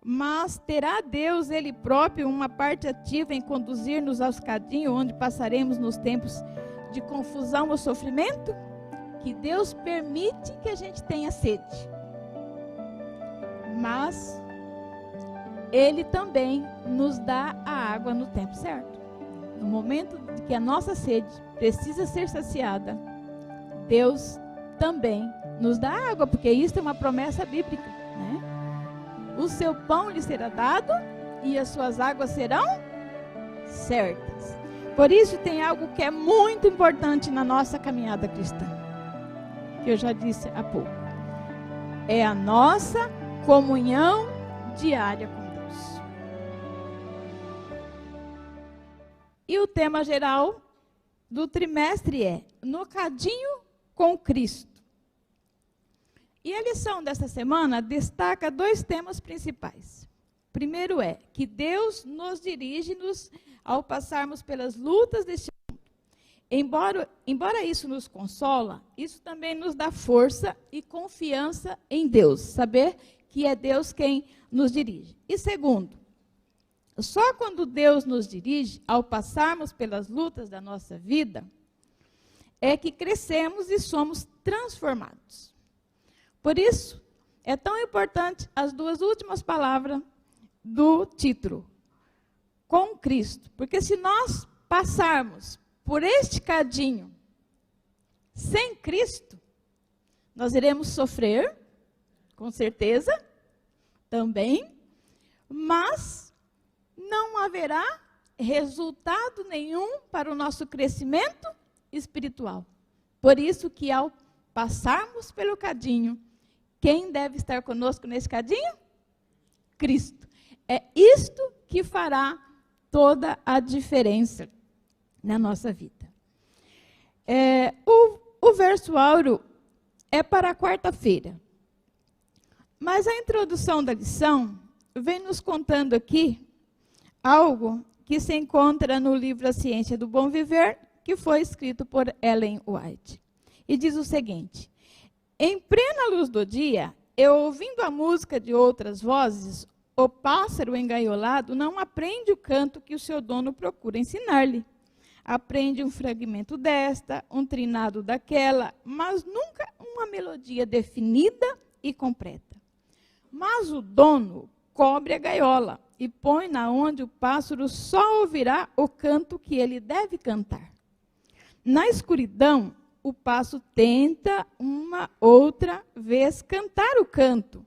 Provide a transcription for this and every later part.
Mas terá Deus, Ele próprio, uma parte ativa em conduzir-nos aos cadinhos onde passaremos nos tempos de confusão ou sofrimento? Que Deus permite que a gente tenha sede. Mas Ele também nos dá a água no tempo certo. No momento de que a nossa sede precisa ser saciada, Deus também nos dá água, porque isso é uma promessa bíblica, né? O seu pão lhe será dado e as suas águas serão certas. Por isso tem algo que é muito importante na nossa caminhada cristã, que eu já disse há pouco. É a nossa comunhão diária com Deus. E o tema geral do trimestre é No Cadinho com Cristo. E a lição dessa semana destaca 2 temas principais. Primeiro é que Deus nos dirige-nos ao passarmos pelas lutas deste mundo. Embora isso nos consola, isso também nos dá força e confiança em Deus. Saber que é Deus quem nos dirige. E segundo, só quando Deus nos dirige, ao passarmos pelas lutas da nossa vida, é que crescemos e somos transformados. Por isso, é tão importante as 2 últimas palavras do título, com Cristo. Porque se nós passarmos por este cadinho sem Cristo, nós iremos sofrer, com certeza, também, mas não haverá resultado nenhum para o nosso crescimento espiritual. Por isso que ao passarmos pelo cadinho, quem deve estar conosco nesse cadinho? Cristo. É isto que fará toda a diferença na nossa vida. O verso áureo é para a quarta-feira. Mas a introdução da lição vem nos contando aqui algo que se encontra no livro A Ciência do Bom Viver, que foi escrito por Ellen White. E diz o seguinte: em plena luz do dia, eu ouvindo a música de outras vozes, o pássaro engaiolado não aprende o canto que o seu dono procura ensinar-lhe. Aprende um fragmento desta, um trinado daquela, mas nunca uma melodia definida e completa. Mas o dono cobre a gaiola e põe-na onde o pássaro só ouvirá o canto que ele deve cantar. Na escuridão, o pássaro tenta uma outra vez cantar o canto.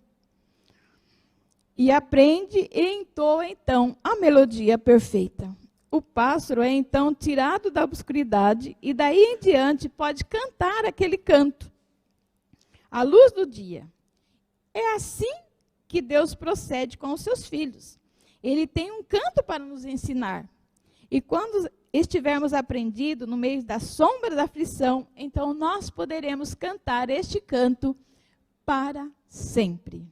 E aprende e entoa, então, a melodia perfeita. O pássaro é, então, tirado da obscuridade e, daí em diante, pode cantar aquele canto à luz do dia. É assim que Deus procede com os seus filhos. Ele tem um canto para nos ensinar. E quando estivermos aprendido no meio da sombra da aflição, então nós poderemos cantar este canto para sempre.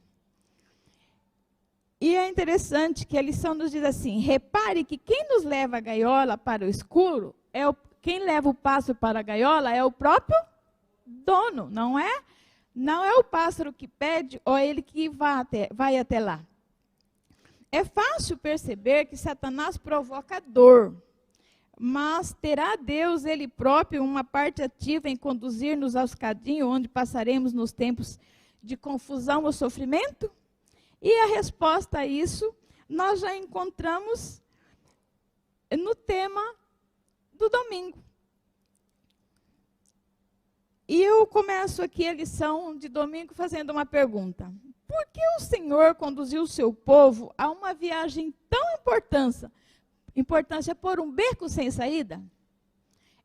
E é interessante que a lição nos diz assim: repare que quem nos leva a gaiola para o escuro, quem leva o pássaro para a gaiola é o próprio dono, não é? Não é o pássaro que pede ou ele que vai até lá. É fácil perceber que Satanás provoca dor, mas terá Deus, Ele próprio, uma parte ativa em conduzir-nos aos cadinhos onde passaremos nos tempos de confusão ou sofrimento? E a resposta a isso nós já encontramos no tema do domingo. E eu começo aqui a lição de domingo fazendo uma pergunta. Por que o Senhor conduziu o seu povo a uma viagem tão importância por um beco sem saída?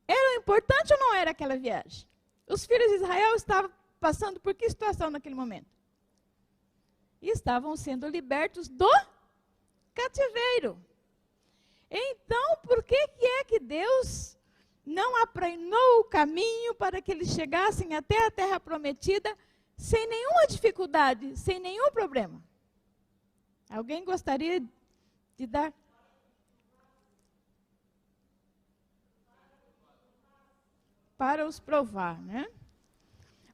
Era importante ou não era aquela viagem? Os filhos de Israel estavam passando por que situação naquele momento? Estavam sendo libertos do cativeiro. Então, por que é que Deus não aplanou o caminho para que eles chegassem até a terra prometida sem nenhuma dificuldade, sem nenhum problema? Alguém gostaria de dar? Para os provar, né?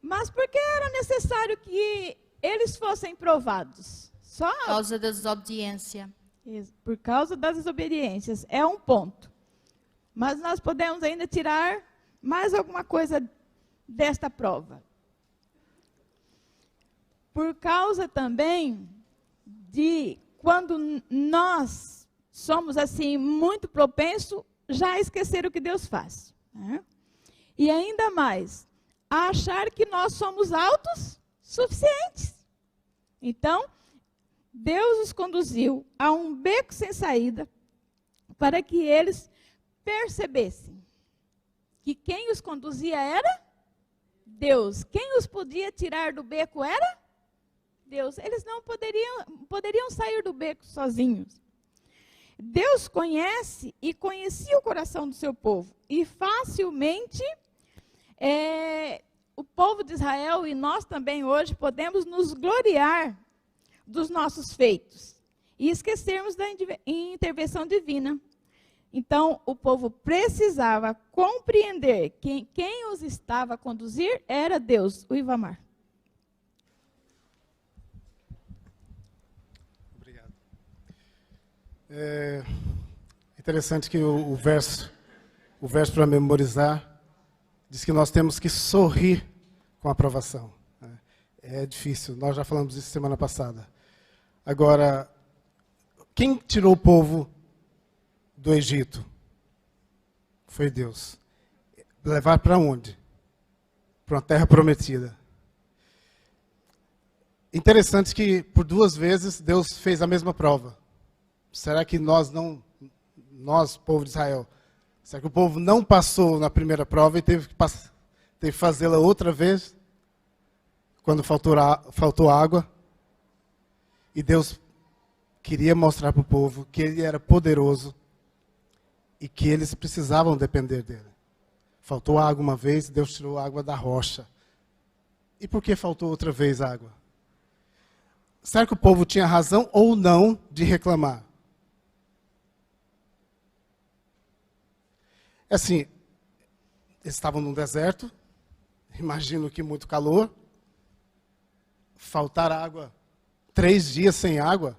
Mas por que era necessário que eles fossem provados? Só Por causa da desobediência. isso, por causa das desobediências. É um ponto. Mas nós podemos ainda tirar mais alguma coisa desta prova. Por causa também de quando nós somos assim muito propensos já a esquecer o que Deus faz, né? E ainda mais, a achar que nós somos autossuficientes. Então, Deus os conduziu a um beco sem saída para que eles percebessem que quem os conduzia era Deus. Quem os podia tirar do beco era Deus. Eles não poderiam sair do beco sozinhos. Deus conhece e conhecia o coração do seu povo. E facilmente o povo de Israel e nós também hoje podemos nos gloriar dos nossos feitos e esquecermos da intervenção divina. Então, o povo precisava compreender que quem os estava a conduzir era Deus, o Ivamar. Obrigado. É interessante que o verso para memorizar diz que nós temos que sorrir com a aprovação. É difícil, nós já falamos isso semana passada. Agora, quem tirou o povo do Egito? Foi Deus. Levar para onde? Para uma terra prometida. Interessante que por 2 vezes Deus fez a mesma prova. Será que nós, povo de Israel, será que o povo não passou na primeira prova e teve que fazê-la outra vez? Quando faltou água? E Deus queria mostrar para o povo que Ele era poderoso e que eles precisavam depender dEle. Faltou água uma vez, Deus tirou a água da rocha. E por que faltou outra vez água? Será que o povo tinha razão ou não de reclamar? Assim, eles estavam num deserto, imagino que muito calor, faltar água, 3 dias sem água.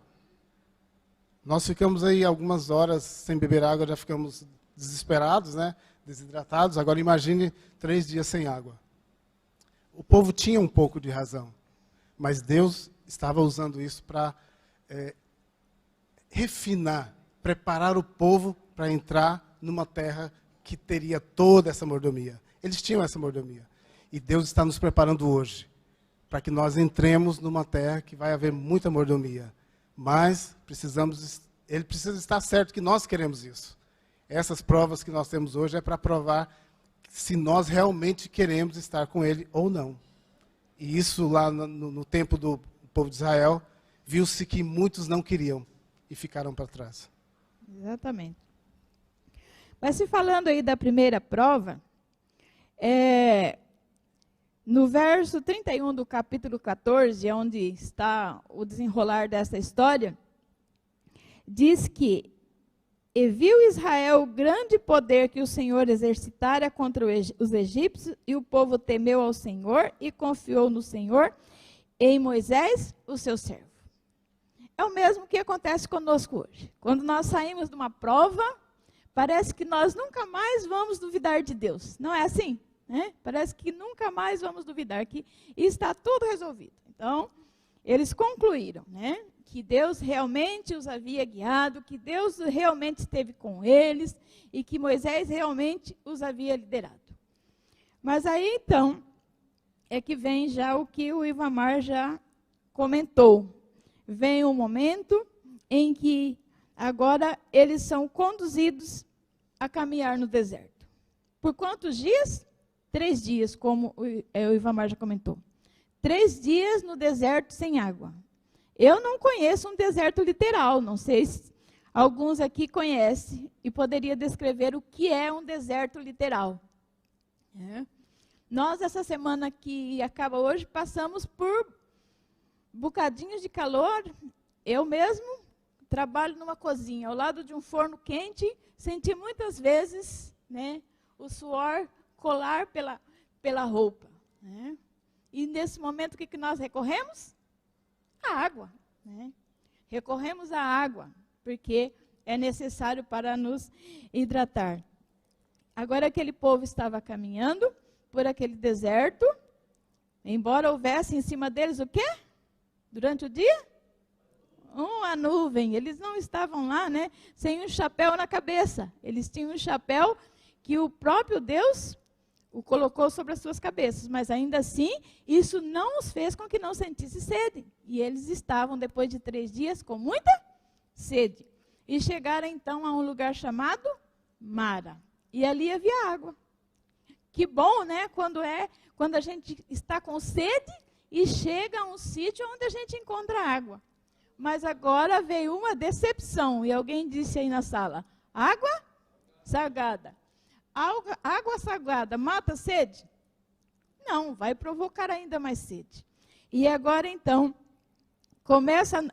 Nós ficamos aí algumas horas sem beber água, já ficamos desesperados, né? Desidratados. Agora imagine 3 dias sem água. O povo tinha um pouco de razão, mas Deus estava usando isso para refinar, preparar o povo para entrar numa terra que teria toda essa mordomia. Eles tinham essa mordomia. E Deus está nos preparando hoje para que nós entremos numa terra que vai haver muita mordomia. Mas ele precisa estar certo que nós queremos isso. Essas provas que nós temos hoje é para provar se nós realmente queremos estar com ele ou não. E isso lá no tempo do povo de Israel, viu-se que muitos não queriam e ficaram para trás. Exatamente. Mas se falando aí da primeira prova, no verso 31 do capítulo 14, onde está o desenrolar dessa história, diz que e viu Israel o grande poder que o Senhor exercitara contra os egípcios, e o povo temeu ao Senhor e confiou no Senhor e em Moisés, o seu servo. É o mesmo que acontece conosco hoje. Quando nós saímos de uma prova, parece que nós nunca mais vamos duvidar de Deus. Não é assim? Né? Parece que nunca mais vamos duvidar, que está tudo resolvido. Então, eles concluíram, né, que Deus realmente os havia guiado, que Deus realmente esteve com eles e que Moisés realmente os havia liderado. Mas aí, então, é que vem já o que o Ivamar já comentou. Vem um momento em que agora eles são conduzidos a caminhar no deserto. Por quantos dias? 3 dias, como o Ivamar já comentou. 3 dias no deserto sem água. Eu não conheço um deserto literal, não sei se alguns aqui conhecem e poderia descrever o que é um deserto literal. Nós, essa semana que acaba hoje, passamos por bocadinhos de calor. Eu mesmo trabalho numa cozinha, ao lado de um forno quente, senti muitas vezes, né, o suor colar pela roupa. Né? E nesse momento, o que nós recorremos? A água. Né? recorremos à água, porque é necessário para nos hidratar. Agora aquele povo estava caminhando por aquele deserto, embora houvesse em cima deles o quê? Durante o dia? Uma nuvem. Eles não estavam lá, né, sem um chapéu na cabeça. Eles tinham um chapéu que o próprio Deus o colocou sobre as suas cabeças. Mas ainda assim, isso não os fez com que não sentissem sede. E eles estavam, depois de 3 dias, com muita sede. E chegaram então a um lugar chamado Mara. E ali havia água. Que bom, né? Quando a gente está com sede e chega a um sítio onde a gente encontra água. Mas agora veio uma decepção. E alguém disse aí na sala: água salgada. Água salgada mata a sede? Não, vai provocar ainda mais sede. E agora então,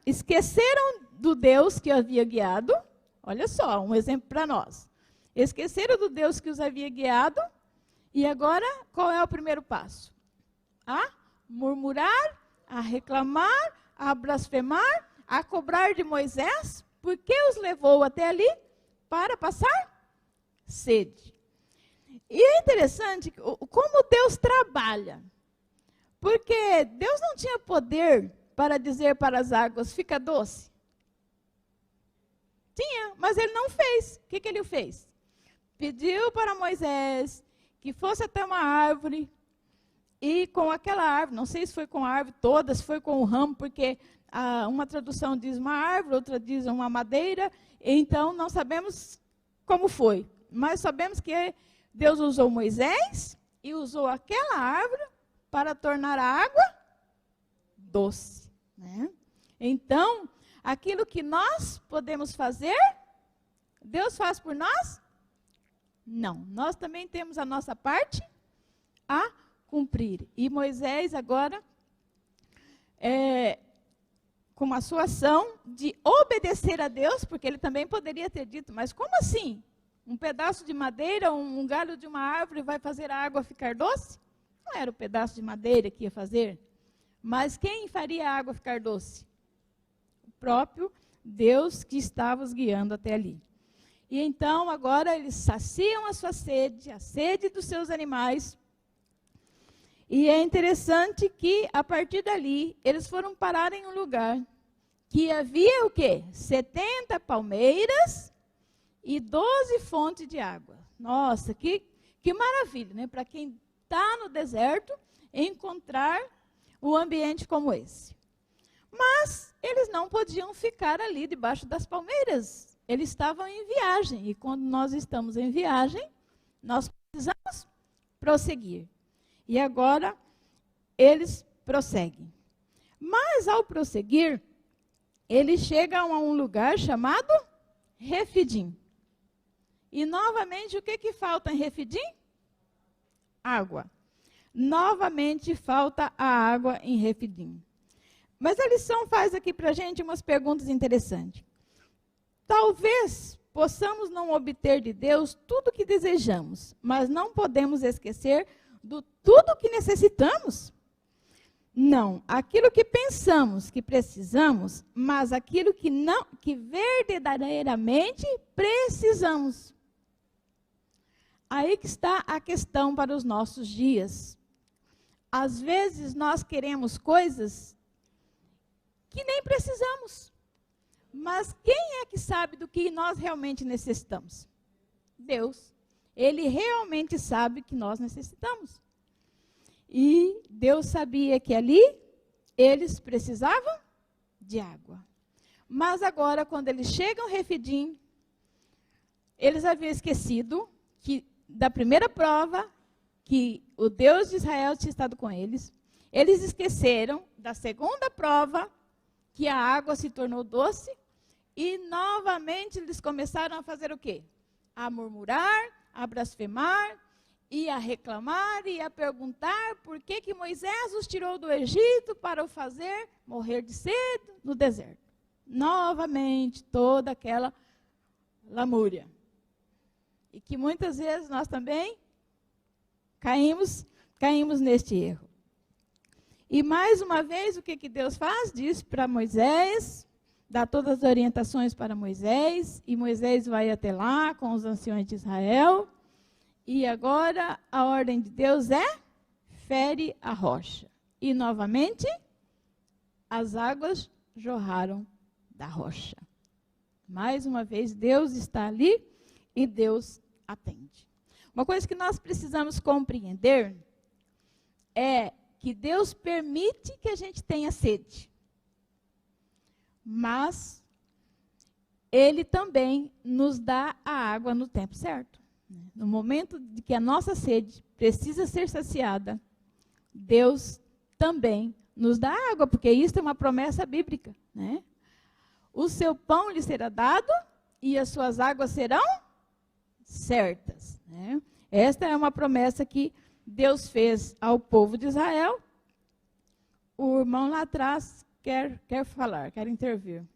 esqueceram do Deus que havia guiado. Olha só, um exemplo para nós. Esqueceram do Deus que os havia guiado. E agora, qual é o primeiro passo? A murmurar, a reclamar, a blasfemar, a cobrar de Moisés, porque os levou até ali para passar sede. E é interessante como Deus trabalha. Porque Deus não tinha poder para dizer para as águas, fica doce. Tinha, mas ele não fez. O que ele fez? Pediu para Moisés que fosse até uma árvore, e com aquela árvore, não sei se foi com a árvore toda, se foi com o ramo, porque uma tradução diz uma árvore, outra diz uma madeira, então não sabemos como foi. Mas sabemos que Deus usou Moisés e usou aquela árvore para tornar a água doce. Né? Então, aquilo que nós podemos fazer, Deus faz por nós? Não. Nós também temos a nossa parte a cumprir. E Moisés agora, com a sua ação de obedecer a Deus, porque ele também poderia ter dito, mas como assim? Um pedaço de madeira, um galho de uma árvore vai fazer a água ficar doce? Não era o pedaço de madeira que ia fazer. Mas quem faria a água ficar doce? O próprio Deus que estava os guiando até ali. E então, agora, eles saciam a sua sede, a sede dos seus animais. E é interessante que, a partir dali, eles foram parar em um lugar que havia o quê? 70 palmeiras e 12 fontes de água. Nossa, que maravilha, né? Para quem está no deserto, encontrar um ambiente como esse. Mas eles não podiam ficar ali debaixo das palmeiras. Eles estavam em viagem. E quando nós estamos em viagem, nós precisamos prosseguir. E agora, eles prosseguem. Mas, ao prosseguir, eles chegam a um lugar chamado Refidim. E, novamente, o que falta em Refidim? Água. Novamente, falta a água em Refidim. Mas a lição faz aqui para a gente umas perguntas interessantes. Talvez possamos não obter de Deus tudo o que desejamos, mas não podemos esquecer do tudo que necessitamos. Não, aquilo que pensamos que precisamos, mas aquilo que verdadeiramente precisamos. Aí que está a questão para os nossos dias. Às vezes nós queremos coisas que nem precisamos. Mas quem é que sabe do que nós realmente necessitamos? Deus. Ele realmente sabe que nós necessitamos. E Deus sabia que ali eles precisavam de água. Mas agora, quando eles chegam a Refidim, eles haviam esquecido da primeira prova, que o Deus de Israel tinha estado com eles. Eles esqueceram da segunda prova, que a água se tornou doce. E novamente eles começaram a fazer o quê? A murmurar, a blasfemar, e a reclamar, e a perguntar por que Moisés os tirou do Egito para o fazer morrer de sede no deserto. Novamente, toda aquela lamúria. E que muitas vezes nós também caímos neste erro. E mais uma vez, o que Deus faz? Diz para Moisés, dá todas as orientações para Moisés, e Moisés vai até lá com os anciões de Israel. E agora a ordem de Deus é: fere a rocha. E novamente, as águas jorraram da rocha. Mais uma vez, Deus está ali e Deus atende. Uma coisa que nós precisamos compreender é que Deus permite que a gente tenha sede. Mas Ele também nos dá a água no tempo certo. No momento de que a nossa sede precisa ser saciada, Deus também nos dá água, porque isso é uma promessa bíblica, né? O seu pão lhe será dado e as suas águas serão certas, né? Esta é uma promessa que Deus fez ao povo de Israel. O irmão lá atrás quer falar, quer intervir.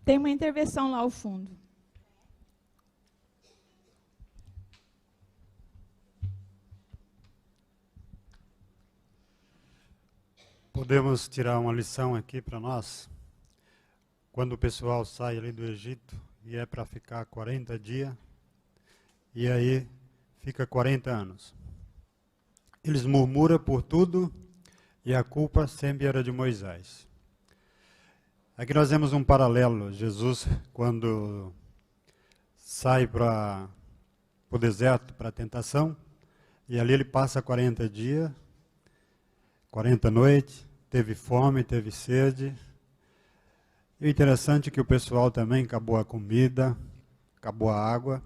Tem uma intervenção lá ao fundo. Podemos tirar uma lição aqui para nós. Quando o pessoal sai ali do Egito e é para ficar 40 dias, e aí fica 40 anos. Eles murmuram por tudo e a culpa sempre era de Moisés. Aqui nós vemos um paralelo. Jesus, quando sai para o deserto, para a tentação, e ali ele passa 40 dias, 40 noites, teve fome, teve sede. E o interessante é que o pessoal também acabou a comida, acabou a água.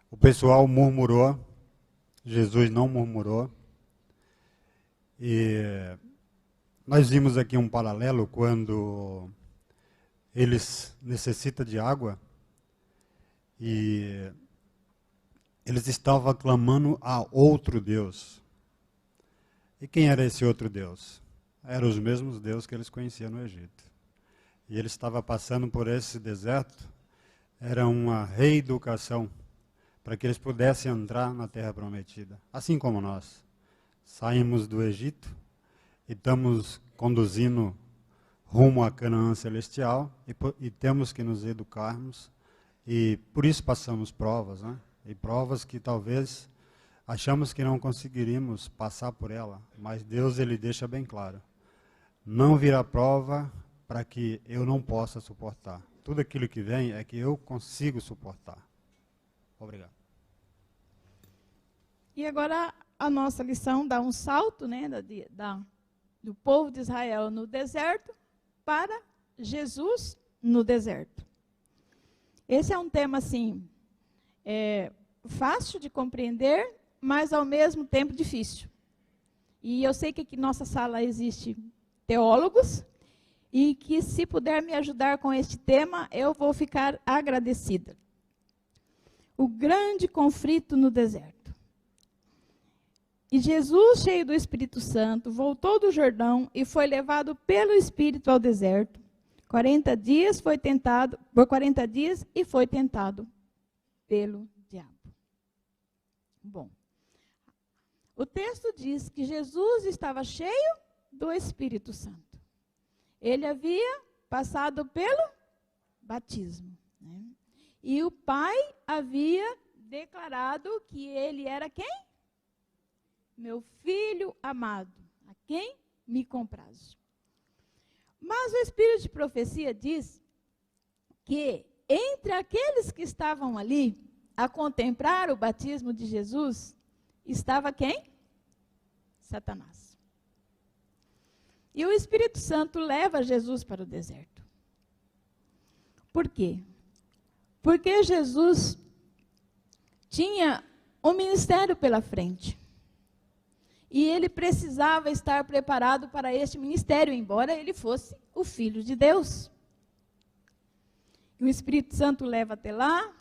O pessoal murmurou, Jesus não murmurou. E nós vimos aqui um paralelo quando eles necessitam de água e eles estavam clamando a outro Deus. E quem era esse outro Deus? Eram os mesmos deuses que eles conheciam no Egito. E eles estavam passando por esse deserto, era uma reeducação para que eles pudessem entrar na Terra Prometida. Assim como nós saímos do Egito e estamos conduzindo rumo à Canaã Celestial e temos que nos educarmos e por isso passamos provas, né? E provas que talvez achamos que não conseguiríamos passar por ela, mas Deus ele deixa bem claro. Não virá prova para que eu não possa suportar. Tudo aquilo que vem é que eu consigo suportar. Obrigado. E agora a nossa lição dá um salto, né, do povo de Israel no deserto para Jesus no deserto. Esse é um tema, assim, fácil de compreender, mas ao mesmo tempo difícil. E eu sei que aqui na nossa sala existe teólogos, e que se puder me ajudar com este tema, eu vou ficar agradecida. O grande conflito no deserto. E Jesus, cheio do Espírito Santo, voltou do Jordão e foi levado pelo Espírito ao deserto. 40 dias foi tentado, por 40 dias e foi tentado pelo diabo. Bom, o texto diz que Jesus estava cheio do Espírito Santo. Ele havia passado pelo batismo, né? E o Pai havia declarado que ele era quem? Meu filho amado, a quem me comprazo. Mas o Espírito de profecia diz que entre aqueles que estavam ali a contemplar o batismo de Jesus, estava quem? Satanás. E o Espírito Santo leva Jesus para o deserto. Por quê? Porque Jesus tinha um ministério pela frente. E ele precisava estar preparado para este ministério, embora ele fosse o Filho de Deus. E o Espírito Santo leva até lá.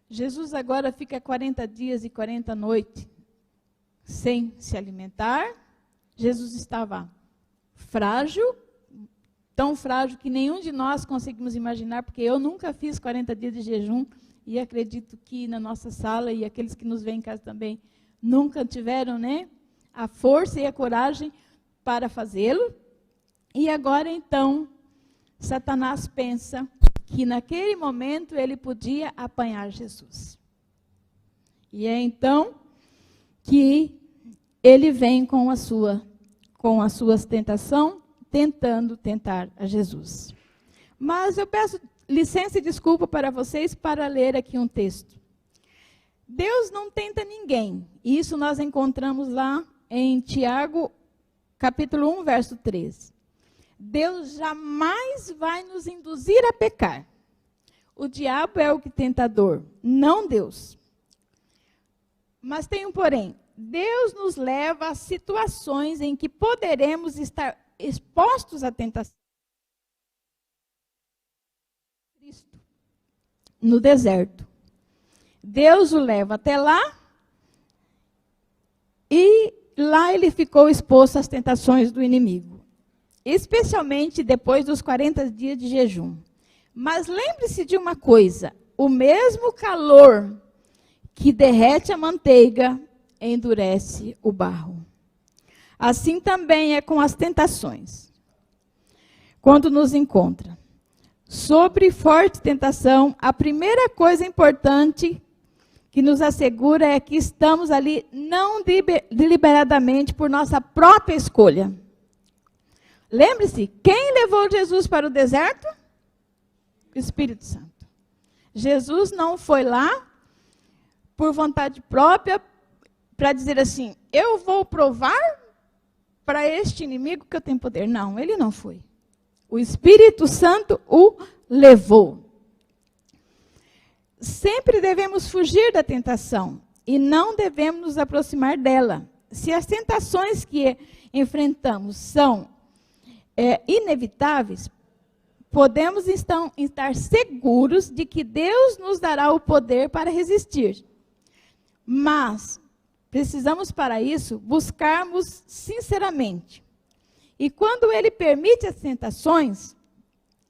Jesus agora fica 40 dias e 40 noites sem se alimentar. Jesus estava frágil, tão frágil que nenhum de nós conseguimos imaginar, porque eu nunca fiz 40 dias de jejum, e acredito que na nossa sala, e aqueles que nos veem em casa também, nunca tiveram, né, a força e a coragem para fazê-lo. E agora, então, Satanás pensa que naquele momento ele podia apanhar Jesus. E é então que ele vem com a sua tentação, tentando tentar a Jesus. Mas eu peço licença e desculpa para vocês para ler aqui um texto. Deus não tenta ninguém. Isso nós encontramos lá em Tiago, capítulo 1, verso 13. Deus jamais vai nos induzir a pecar. O diabo é o que tentador, não Deus. Mas tem um porém. Deus nos leva a situações em que poderemos estar expostos à tentação. Cristo, no deserto. Deus o leva até lá e lá ele ficou exposto às tentações do inimigo. Especialmente depois dos 40 dias de jejum. Mas lembre-se de uma coisa, o mesmo calor que derrete a manteiga endurece o barro. Assim também é com as tentações. Quando nos encontra. Sobre forte tentação, a primeira coisa importante que nos assegura é que estamos ali não deliberadamente por nossa própria escolha. Lembre-se, quem levou Jesus para o deserto? O Espírito Santo. Jesus não foi lá por vontade própria para dizer assim, eu vou provar para este inimigo que eu tenho poder. Não, ele não foi. O Espírito Santo o levou. Sempre devemos fugir da tentação e não devemos nos aproximar dela. Se as tentações que enfrentamos são inevitáveis, podemos então estar seguros de que Deus nos dará o poder para resistir. Mas precisamos, para isso, buscarmos sinceramente. E quando Ele permite as tentações,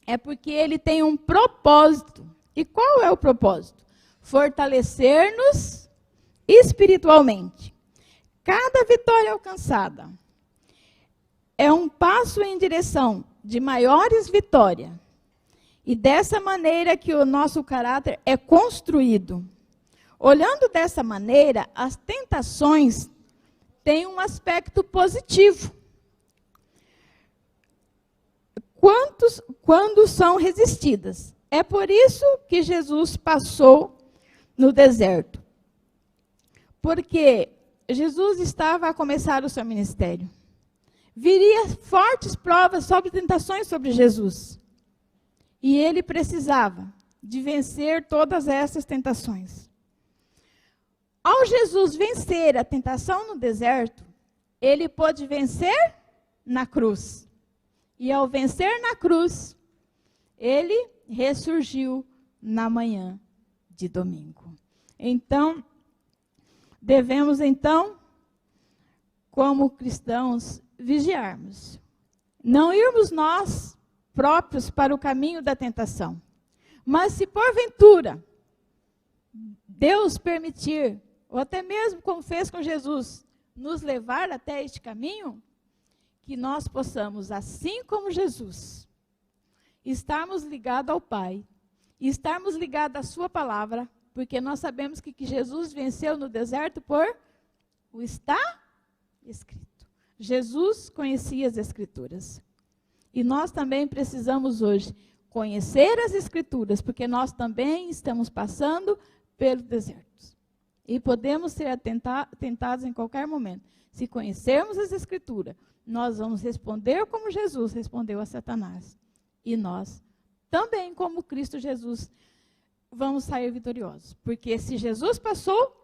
é porque Ele tem um propósito. E qual é o propósito? Fortalecer-nos espiritualmente. Cada vitória alcançada é um passo em direção de maiores vitórias. E dessa maneira que o nosso caráter é construído. Olhando dessa maneira, as tentações têm um aspecto positivo. Quando são resistidas. É por isso que Jesus passou no deserto. Porque Jesus estava a começar o seu ministério. Viria fortes provas sobre tentações sobre Jesus. E ele precisava de vencer todas essas tentações. Ao Jesus vencer a tentação no deserto, ele pôde vencer na cruz. E ao vencer na cruz, ele ressurgiu na manhã de domingo. Então, devemos como cristãos, vigiarmos. Não irmos nós próprios para o caminho da tentação. Mas se porventura Deus permitir, ou até mesmo como fez com Jesus, nos levar até este caminho, que nós possamos, assim como Jesus, estarmos ligados ao Pai, e estarmos ligados à sua palavra, porque nós sabemos que Jesus venceu no deserto por o está escrito. Jesus conhecia as Escrituras. E nós também precisamos hoje conhecer as Escrituras, porque nós também estamos passando pelo deserto. E podemos ser tentados em qualquer momento. Se conhecermos as Escrituras, nós vamos responder como Jesus respondeu a Satanás. E nós também, como Cristo Jesus, vamos sair vitoriosos. Porque se Jesus passou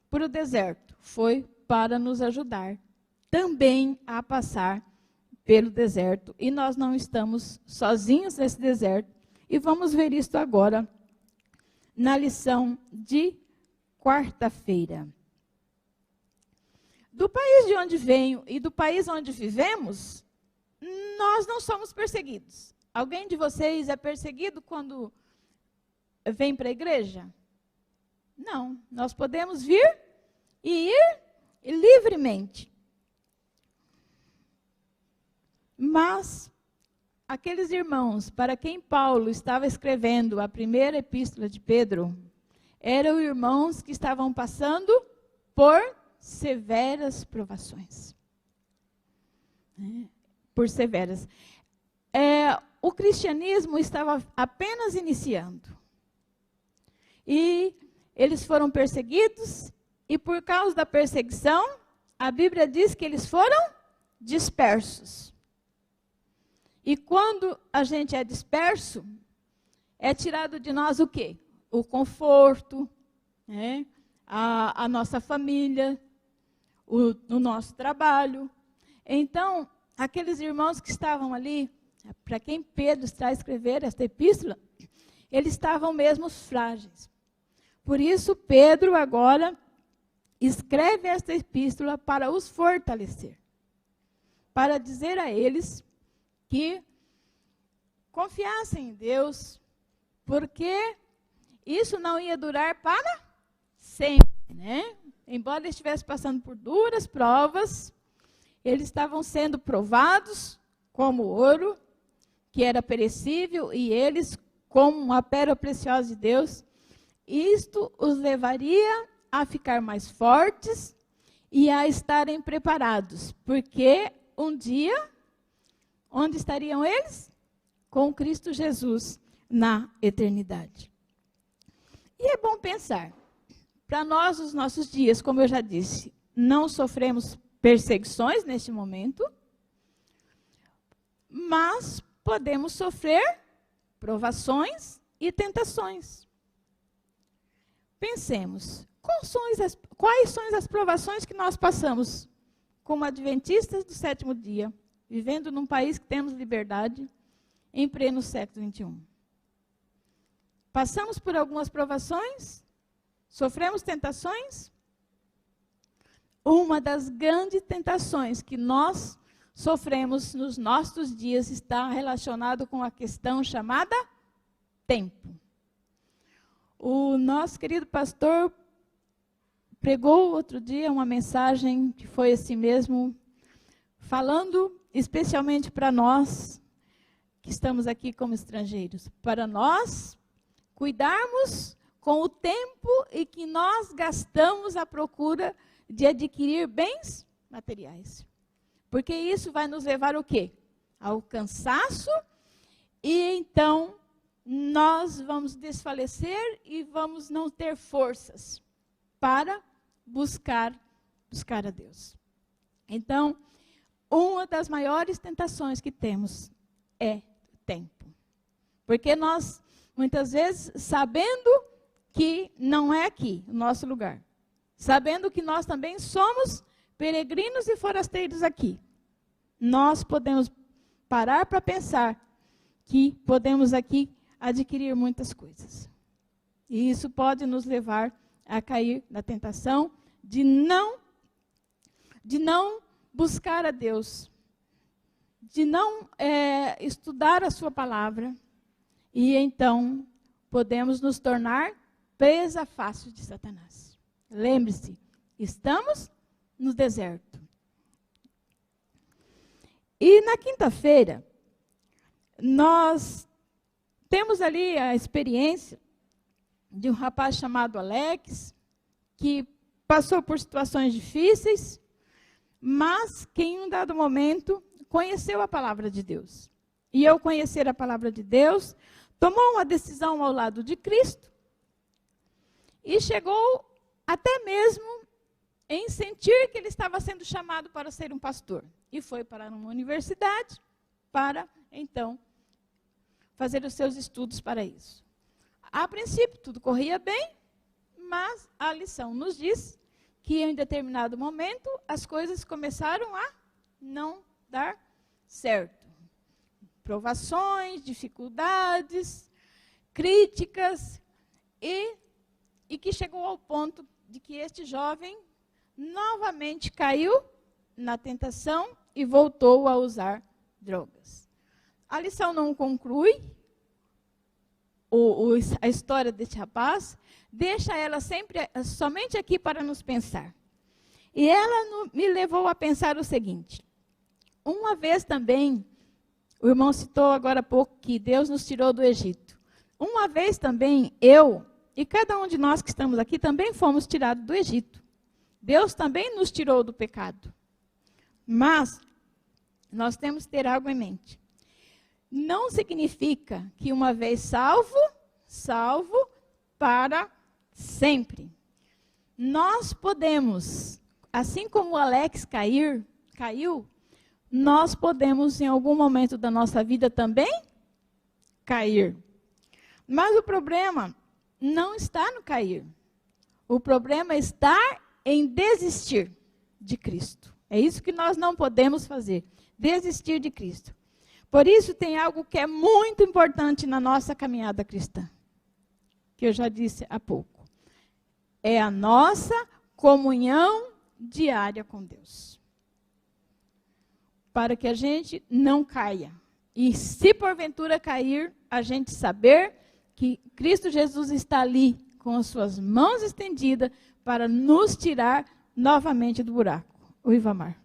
por o deserto, foi para nos ajudar também a passar pelo deserto. E nós não estamos sozinhos nesse deserto. E vamos ver isso agora na lição de quarta-feira. Do país de onde venho e do país onde vivemos, nós não somos perseguidos. Alguém de vocês é perseguido quando vem para a igreja? Não. Nós podemos vir e ir livremente. Mas aqueles irmãos para quem Paulo estava escrevendo a primeira epístola de Pedro, eram irmãos que estavam passando por severas provações. Por severas. O cristianismo estava apenas iniciando. E eles foram perseguidos, e por causa da perseguição, a Bíblia diz que eles foram dispersos. E quando a gente é disperso, é tirado de nós o quê? O conforto, né? A nossa família, o nosso trabalho. Então, aqueles irmãos que estavam ali, para quem Pedro está a escrever esta epístola, eles estavam mesmo frágeis. Por isso, Pedro agora escreve esta epístola para os fortalecer, para dizer a eles que confiassem em Deus, porque isso não ia durar para sempre, né? Embora eles estivessem passando por duras provas, eles estavam sendo provados como ouro, que era perecível, e eles, como uma pérola preciosa de Deus, isto os levaria a ficar mais fortes e a estarem preparados, porque um dia, onde estariam eles? Com Cristo Jesus na eternidade. E é bom pensar, para nós, os nossos dias, como eu já disse, não sofremos perseguições neste momento, mas podemos sofrer provações e tentações. Pensemos, quais são as provações que nós passamos como adventistas do sétimo dia, vivendo num país que temos liberdade, em pleno século XXI. Passamos por algumas provações, sofremos tentações. Uma das grandes tentações que nós sofremos nos nossos dias está relacionado com a questão chamada tempo. O nosso querido pastor pregou outro dia uma mensagem que foi assim mesmo, falando especialmente para nós que estamos aqui como estrangeiros, para nós cuidarmos com o tempo e que nós gastamos à procura de adquirir bens materiais. Porque isso vai nos levar ao quê? Ao cansaço, e então nós vamos desfalecer e vamos não ter forças para buscar a Deus. Então, uma das maiores tentações que temos é tempo. Porque nós, muitas vezes, sabendo que não é aqui o nosso lugar, sabendo que nós também somos peregrinos e forasteiros aqui, nós podemos parar para pensar que podemos aqui adquirir muitas coisas. E isso pode nos levar a cair na tentação de não buscar a Deus, de não estudar a sua palavra, e então podemos nos tornar presa fácil de Satanás. Lembre-se, estamos no deserto. E na quinta-feira, nós temos ali a experiência de um rapaz chamado Alex, que passou por situações difíceis, mas que em um dado momento conheceu a palavra de Deus. E ao conhecer a palavra de Deus, tomou uma decisão ao lado de Cristo e chegou até mesmo em sentir que ele estava sendo chamado para ser um pastor. E foi para uma universidade para, então, fazer os seus estudos para isso. A princípio, tudo corria bem, mas a lição nos diz que em determinado momento as coisas começaram a não dar certo. Provações, dificuldades, críticas, e que chegou ao ponto de que este jovem novamente caiu na tentação e voltou a usar drogas. A lição não conclui a história deste rapaz, deixa ela somente aqui para nos pensar. E ela me levou a pensar o seguinte: uma vez também, o irmão citou agora há pouco que Deus nos tirou do Egito. Uma vez também, eu e cada um de nós que estamos aqui também fomos tirados do Egito. Deus também nos tirou do pecado. Mas nós temos que ter algo em mente. Não significa que uma vez salvo para sempre. Nós podemos, assim como o Alex caiu, nós podemos em algum momento da nossa vida também cair. Mas o problema não está no cair. O problema está em desistir de Cristo. É isso que nós não podemos fazer, desistir de Cristo. Por isso tem algo que é muito importante na nossa caminhada cristã, que eu já disse há pouco. É a nossa comunhão diária com Deus. Para que a gente não caia. E se porventura cair, a gente saber que Cristo Jesus está ali com as suas mãos estendidas para nos tirar novamente do buraco. O Ivamar.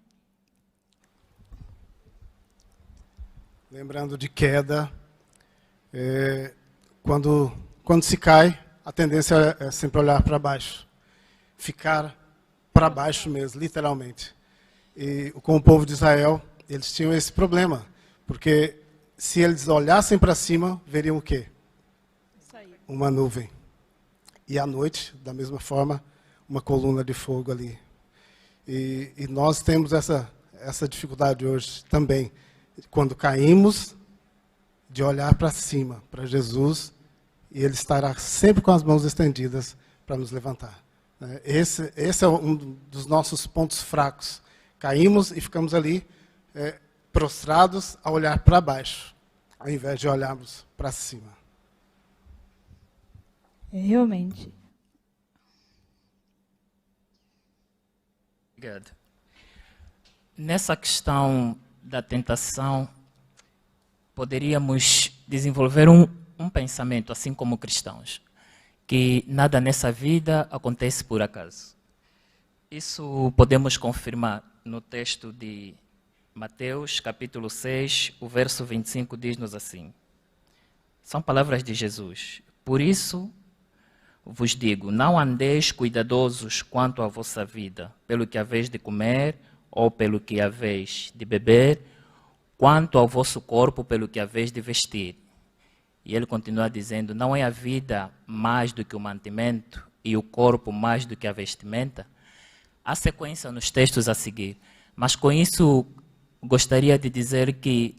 Lembrando de queda, quando se cai, a tendência é sempre olhar para baixo. Ficar para baixo mesmo, literalmente. E com o povo de Israel, eles tinham esse problema. Porque se eles olhassem para cima, veriam o quê? Uma nuvem. E à noite, da mesma forma, uma coluna de fogo ali. E nós temos essa dificuldade hoje também. Quando caímos, de olhar para cima, para Jesus, e Ele estará sempre com as mãos estendidas para nos levantar. Esse é um dos nossos pontos fracos. Caímos e ficamos ali prostrados a olhar para baixo, ao invés de olharmos para cima. Realmente. Obrigado. Nessa questão da tentação, poderíamos desenvolver um pensamento, assim como cristãos, que nada nessa vida acontece por acaso. Isso podemos confirmar no texto de Mateus, capítulo 6, o verso 25 diz-nos assim. São palavras de Jesus. Por isso vos digo, não andeis cuidadosos quanto à vossa vida, pelo que haveis de comer ou pelo que haveis de beber, quanto ao vosso corpo, pelo que haveis de vestir. E ele continua dizendo, não é a vida mais do que o mantimento e o corpo mais do que a vestimenta? Há sequência nos textos a seguir, mas com isso gostaria de dizer que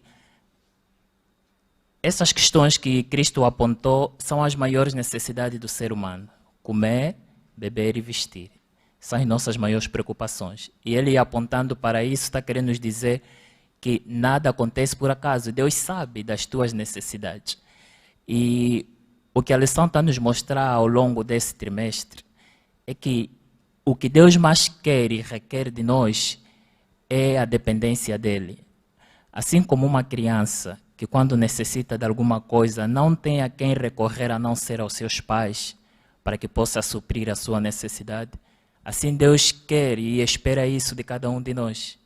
essas questões que Cristo apontou são as maiores necessidades do ser humano. Comer, beber e vestir. São as nossas maiores preocupações. E ele apontando para isso está querendo nos dizer que nada acontece por acaso. Deus sabe das tuas necessidades. E o que a lição está nos mostrar ao longo desse trimestre é que o que Deus mais quer e requer de nós é a dependência dele. Assim como uma criança que quando necessita de alguma coisa não tem a quem recorrer a não ser aos seus pais para que possa suprir a sua necessidade, assim Deus quer e espera isso de cada um de nós.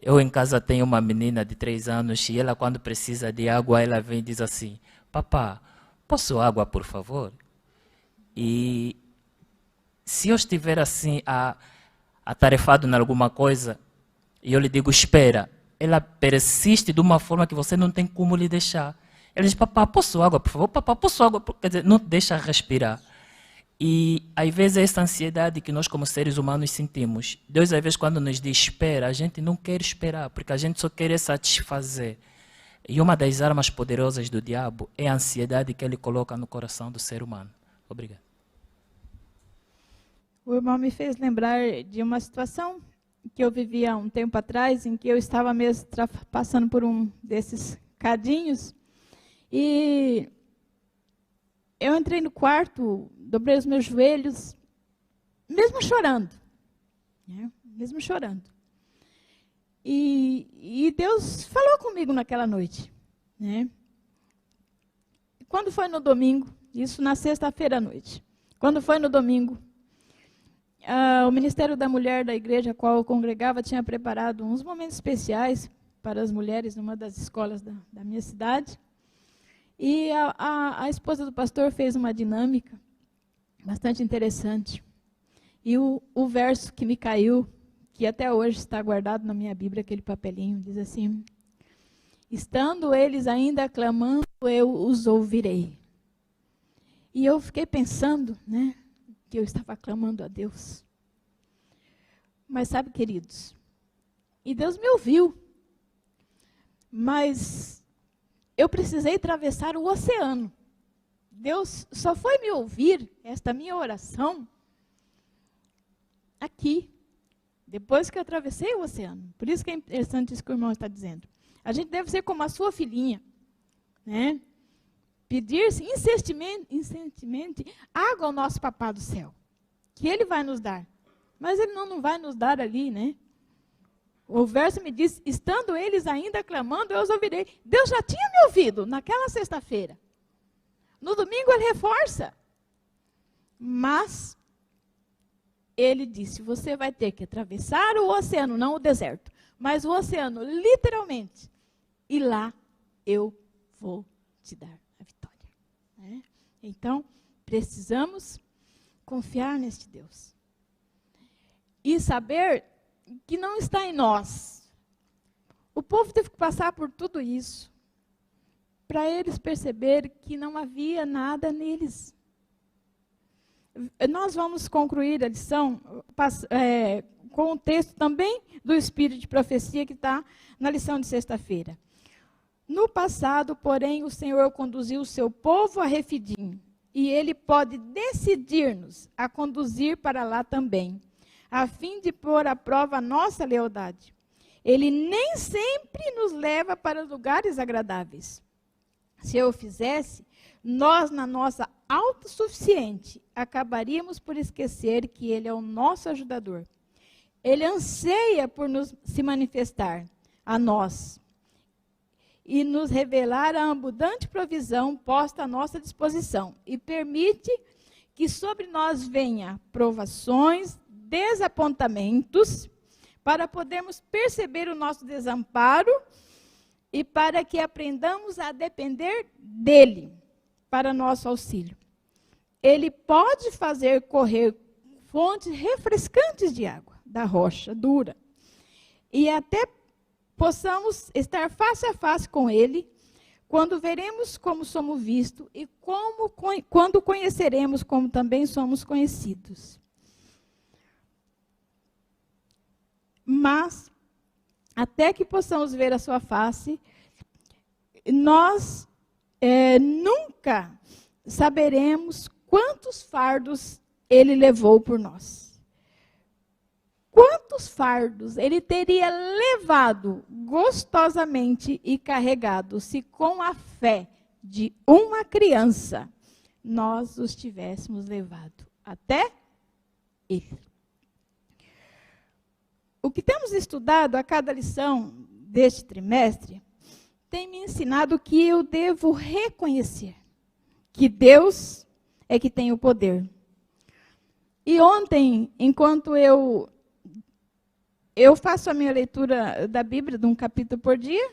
Eu em casa tenho uma menina de 3 anos e ela quando precisa de água, ela vem e diz assim, papá, posso água por favor? E se eu estiver assim atarefado em alguma coisa e eu lhe digo espera, ela persiste de uma forma que você não tem como lhe deixar. Ela diz, papá, posso água, por favor? Papá, posso água? Quer dizer, não deixa respirar. E, às vezes, essa ansiedade que nós, como seres humanos, sentimos. Deus, às vezes, quando nos diz espera, a gente não quer esperar, porque a gente só quer satisfazer. E uma das armas poderosas do diabo é a ansiedade que ele coloca no coração do ser humano. Obrigado. O irmão me fez lembrar de uma situação que eu vivia há um tempo atrás, em que eu estava mesmo passando por um desses cadinhos, e eu entrei no quarto, dobrei os meus joelhos, mesmo chorando, né? Mesmo chorando. E Deus falou comigo naquela noite, né? Quando foi no domingo, isso na sexta-feira à noite, quando foi no domingo, o Ministério da Mulher da igreja a qual eu congregava tinha preparado uns momentos especiais para as mulheres numa das escolas da minha cidade. E a esposa do pastor fez uma dinâmica bastante interessante. E o verso que me caiu, que até hoje está guardado na minha Bíblia, aquele papelinho, diz assim: estando eles ainda clamando, eu os ouvirei. E eu fiquei pensando, né, que eu estava clamando a Deus. Mas sabe, queridos, e Deus me ouviu, mas eu precisei atravessar o oceano. Deus só foi me ouvir, esta minha oração, aqui, depois que eu atravessei o oceano. Por isso que é interessante isso que o irmão está dizendo. A gente deve ser como a sua filhinha, né? Pedir-se insistentemente água ao nosso Papá do céu, que Ele vai nos dar. Mas Ele não vai nos dar ali, né? O verso me diz, estando eles ainda clamando, eu os ouvirei. Deus já tinha me ouvido naquela sexta-feira. No domingo Ele reforça. Mas Ele disse, você vai ter que atravessar o oceano, não o deserto, mas o oceano, literalmente. E lá eu vou te dar a vitória. Né? Então, precisamos confiar neste Deus. E saber que não está em nós. O povo teve que passar por tudo isso para eles perceberem que não havia nada neles. Nós vamos concluir a lição com o texto também do Espírito de Profecia que está na lição de sexta-feira. No passado, porém, o Senhor conduziu o seu povo a Refidim, e Ele pode decidir-nos a conduzir para lá também, a fim de pôr à prova a nossa lealdade. Ele nem sempre nos leva para lugares agradáveis. Se eu o fizesse, nós, na nossa autossuficiente, acabaríamos por esquecer que Ele é o nosso ajudador. Ele anseia por se manifestar a nós e nos revelar a abundante provisão posta à nossa disposição e permite que sobre nós venha provações, desapontamentos, para podermos perceber o nosso desamparo e para que aprendamos a depender dEle para nosso auxílio. Ele pode fazer correr fontes refrescantes de água da rocha dura e até possamos estar face a face com Ele quando veremos como somos vistos e quando conheceremos como também somos conhecidos. Mas, até que possamos ver a sua face, nós nunca saberemos quantos fardos Ele levou por nós. Quantos fardos Ele teria levado gostosamente e carregado, se com a fé de uma criança nós os tivéssemos levado até Ele. O que temos estudado a cada lição deste trimestre tem me ensinado que eu devo reconhecer que Deus é que tem o poder. E ontem, enquanto eu faço a minha leitura da Bíblia de um capítulo por dia,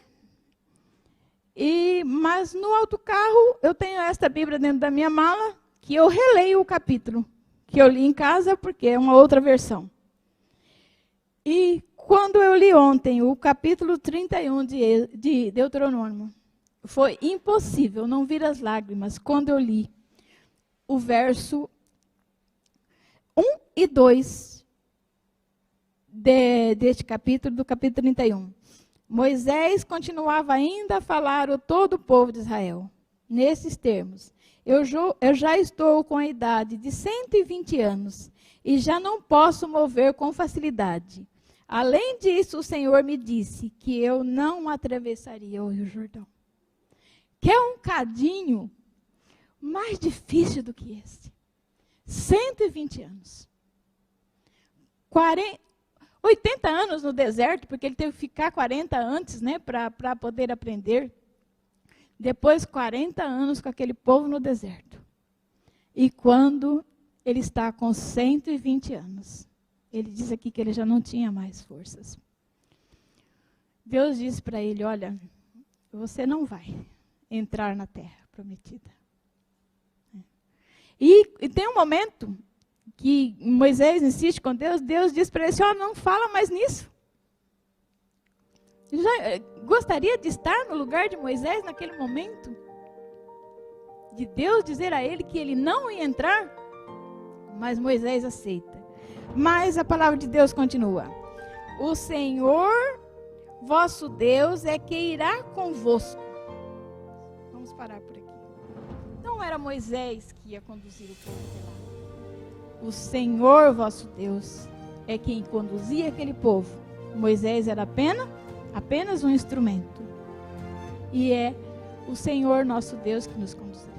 mas no autocarro eu tenho esta Bíblia dentro da minha mala, que eu releio o capítulo, que eu li em casa, porque é uma outra versão. E quando eu li ontem o capítulo 31 de Deuteronômio, foi impossível não vir as lágrimas quando eu li o verso 1 e 2 deste capítulo, do capítulo 31. Moisés continuava ainda a falar a todo o povo de Israel, nesses termos: eu já estou com a idade de 120 anos e já não posso mover com facilidade. Além disso, o Senhor me disse que eu não atravessaria o Rio Jordão. Quer um cadinho mais difícil do que esse? 120 anos. 80 anos no deserto, porque ele teve que ficar 40 antes, né, para poder aprender. Depois, 40 anos com aquele povo no deserto. E quando ele está com 120 anos. Ele diz aqui que ele já não tinha mais forças. Deus disse para ele, olha, você não vai entrar na terra prometida. E tem um momento que Moisés insiste com Deus, Deus diz para ele assim, ó, não fala mais nisso. Eu já gostaria de estar no lugar de Moisés naquele momento, de Deus dizer a ele que ele não ia entrar, mas Moisés aceita. Mas a palavra de Deus continua. O Senhor, vosso Deus, é que irá convosco. Vamos parar por aqui. Não era Moisés que ia conduzir o povo de lá. O Senhor, vosso Deus, é quem conduzia aquele povo. Moisés era apenas um instrumento. E é o Senhor, nosso Deus, que nos conduzirá.